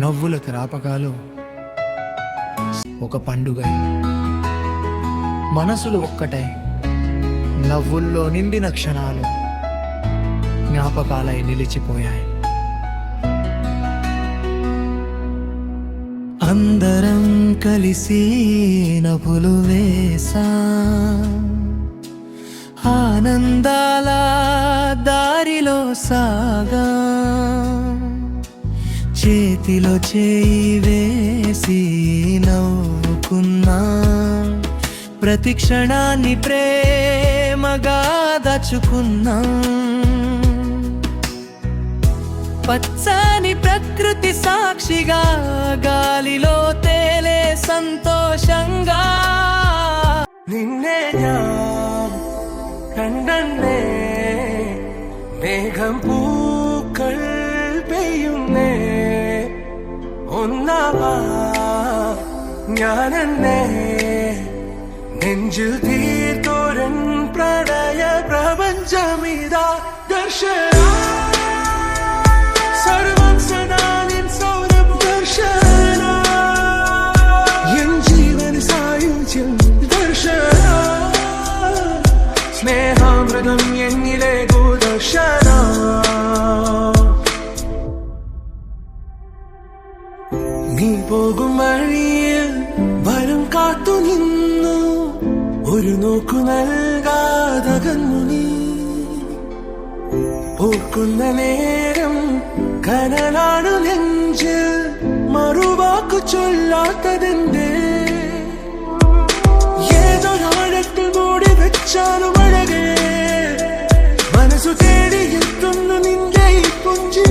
నవ్వుల జ్ఞాపకాలు ఒక పండుగ, మనసులు ఒక్కటై నవ్వుల్లో నిండిన క్షణాలు జ్ఞాపకాలై నిలిచిపోయాయి. అందరం కలిసి నవ్వులు వేసా, ఆనందాల దారిలో సాగా, చేతిలో చేయి వేసి నవ్వుకున్నా, ప్రతి క్షణాన్ని ప్రేమగా దాచుకున్నా. పచ్చని ప్రకృతి సాక్షిగా గాలిలో తేలే సంతోషంగా, నిన్నే കണ്ടേ മേഘം പൂക്കൾ പെയ്യുന്നേ, ഒന്നാവാ ഞാനെന്നെ നെഞ്ചിൽ തീർത്തോരൻ പ്രണയ പ്രപഞ്ചമിതാ ദർശന സർവം സദാനിൻ സൗരഭ ദർശന എൻ ജീവൻ സായുജ്യം ദർശന സ്നേഹാമൃതം എന്നിലെ ദർശന. നീ പോകും വഴിയിൽ വരും കാത്തു നിന്നു, ഒരു നോക്കു നൽകാതകന്നു നീ. ഓർക്കുന്ന നേരം കനലാണു നെഞ്ചിൽ, മറുവാക്കു ചൊല്ലാത്തതെന്തേ. ഏതൊരാഴത്തിൽ മൂടി വെച്ചാലും അഴകേ, മനസ്സു തേടി എത്തുന്നു നിന്റെ ഈ പുഞ്ചി.